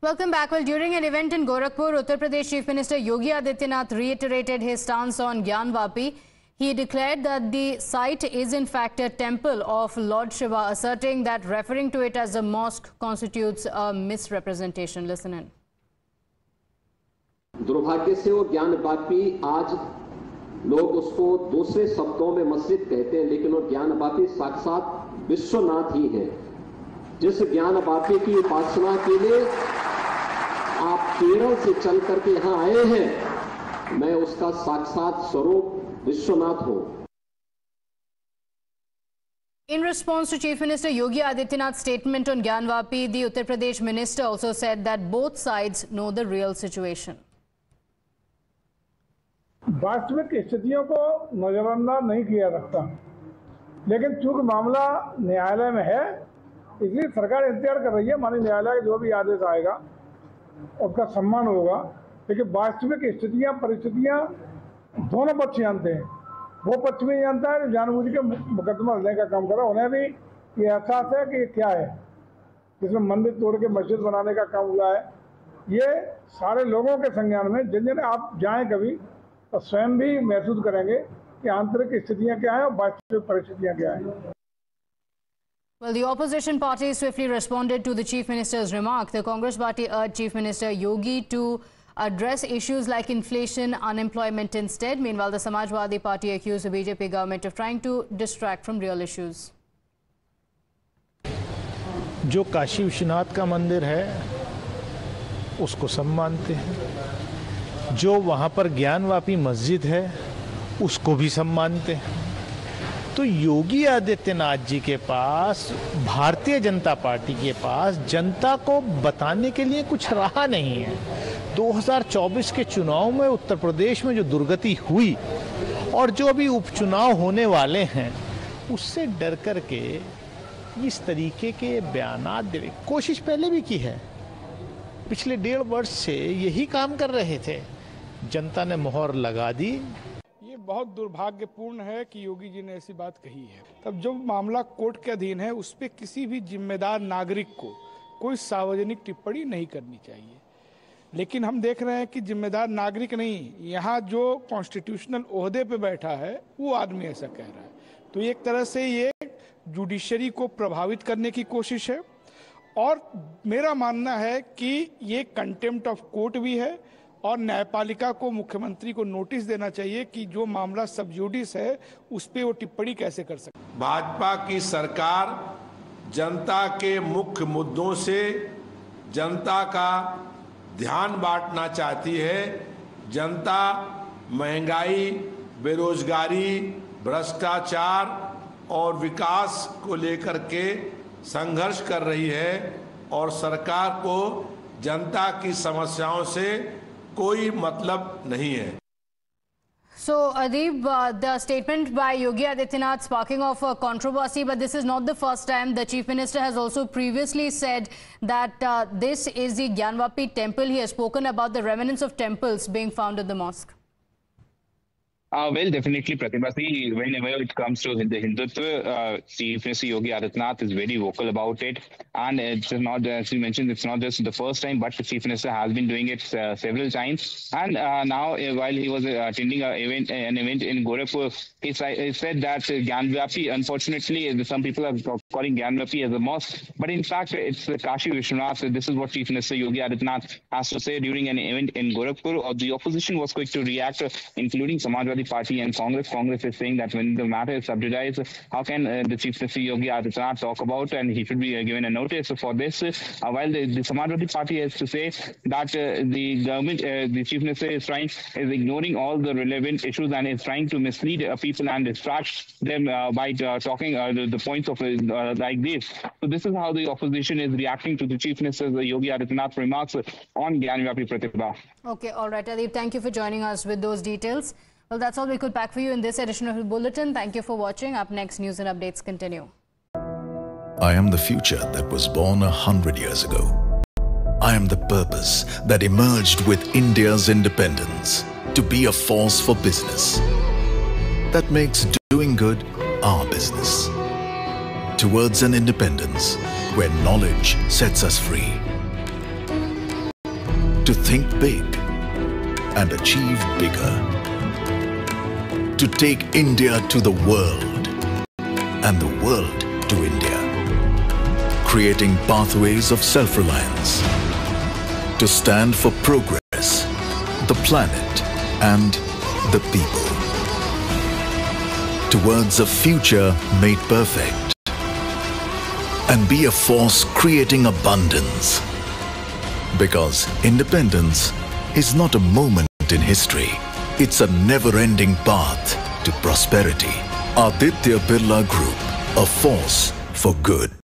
Welcome back. Well, during an event in Gorakhpur, Uttar Pradesh Chief Minister Yogi Adityanath reiterated his stance on Gyan Vapi. He declared that the site is in fact a temple of Lord Shiva, asserting that referring to it as a mosque constitutes a misrepresentation. Listen in. दुर्भाग्य से वो ज्ञान वापी आज लोग उसको दूसरे शब्दों में मस्जिद कहते हैं, लेकिन वो ज्ञान वापी साक्षात विश्वनाथ ही है। जिस ज्ञान वापी की उपासना के लिए आप केरल से चल करके यहां आए हैं, मैं उसका साक्षात स्वरूप विश्वनाथ हूं। In response to Chief Minister Yogi Adityanath's statement on Gyan Vapi, the Uttar Pradesh minister also said that both sides know the real situation. वास्तविक स्थितियों को नजरअंदाज नहीं किया सकता, लेकिन चूंकि मामला न्यायालय में है इसलिए सरकार इंतजार कर रही है। माननीय न्यायालय का जो भी आदेश आएगा उसका सम्मान होगा, लेकिन वास्तविक स्थितियां परिस्थितियां दोनों पक्ष जानते हैं। वो पक्ष भी जानता है जानबूझ के मुकदमा लेने का काम कर रहा है। उन्हें भी ये एहसास है कि क्या है, जिसमें मंदिर तोड़ के मस्जिद बनाने का काम हुआ है। ये सारे लोगों के संज्ञान में जिन जिन आप जाएं कभी तो स्वयं भी महसूस करेंगे कि आंतरिक स्थितियां क्या है और वास्तविक परिस्थितियां क्या है। Well, the opposition party swiftly responded to the Chief Minister's remark. The Congress party urged Chief Minister Yogi to address issues like inflation, unemployment instead. Meanwhile, the Samajwadi Party accused the BJP government of trying to distract from real issues. जो काशी विश्वनाथ का मंदिर है उसको सब मानते हैं, जो वहाँ पर ज्ञान वापी मस्जिद है उसको भी सब मानते हैं। तो योगी आदित्यनाथ जी के पास, भारतीय जनता पार्टी के पास जनता को बताने के लिए कुछ रहा नहीं है। 2024 के चुनाव में उत्तर प्रदेश में जो दुर्गति हुई और जो अभी उपचुनाव होने वाले हैं उससे डर करके इस तरीके के बयानात देने की कोशिश पहले भी की है। पिछले 1.5 वर्ष से यही काम कर रहे थे, जनता ने मोहर लगा दी। ये बहुत दुर्भाग्यपूर्ण है कि योगी जी ने ऐसी बात कही है। तब जो मामला कोर्ट के अधीन है उस पर किसी भी जिम्मेदार नागरिक को कोई सार्वजनिक टिप्पणी नहीं करनी चाहिए, लेकिन हम देख रहे हैं कि जिम्मेदार नागरिक नहीं, यहाँ जो कॉन्स्टिट्यूशनल ओहदे पे बैठा है वो आदमी ऐसा कह रहा है। तो एक तरह से ये जुडिशरी को प्रभावित करने की कोशिश है और मेरा मानना है कि ये कंटेम्प्ट ऑफ कोर्ट भी है और न्यायपालिका को, मुख्यमंत्री को नोटिस देना चाहिए कि जो मामला सब जुडिस है उस पे वो टिप्पणी कैसे कर सकते। भाजपा की सरकार जनता के मुख्य मुद्दों से जनता का ध्यान बांटना चाहती है। जनता महंगाई, बेरोजगारी, भ्रष्टाचार और विकास को लेकर के संघर्ष कर रही है और सरकार को जनता की समस्याओं से कोई मतलब नहीं है। So, Adib, the statement by Yogi Adityanath sparking off a controversy, but this is not the first time. The Chief Minister has also previously said that this is the Gyan Vapi temple. He has spoken about the remnants of temples being found in the mosque. Well, definitely, Pratibha. See, whenever it comes to the Hindutva, Chief Minister Yogi Adityanath is very vocal about it. And it's not, as you mentioned, it's not just the first time, but the Chief Minister has been doing it several times. And now, while he was attending an event in Gorakhpur, he said that Gyan Vapi, unfortunately, some people are calling Gyan Vapi as a mosque. But in fact, it's Kashi Vishwanath. This is what Chief Minister Yogi Adityanath has to say during an event in Gorakhpur. The opposition was quick to react, including Samajwadi Party and Congress. Congress is saying that when the matter is subjudiced, how can the Chief Minister Yogi Adityanath talk about, and he should be given a notice for this. While the Samajwadi Party has to say that the government, the Chief Minister is ignoring all the relevant issues and is trying to mislead people and distract them by talking the points of like this. So this is how the opposition is reacting to the Chief Minister Yogi Adityanath's remarks on Gyan Vapi, Pratibha. Okay, all right, Adib, thank you for joining us with those details. Well, that's all we could pack for you in this edition of the Bulletin. Thank you for watching. Up next, news and updates continue. I am the future that was born 100 years ago. I am the purpose that emerged with India's independence to be a force for business that makes doing good our business. Towards an independence where knowledge sets us free, to think big and achieve bigger. To take India to the world and the world to India. Creating pathways of self-reliance. To stand for progress, the planet and the people. Towards a future made perfect. And be a force creating abundance. Because independence is not a moment in history. It's a never-ending path to prosperity. Aditya Birla Group, a force for good.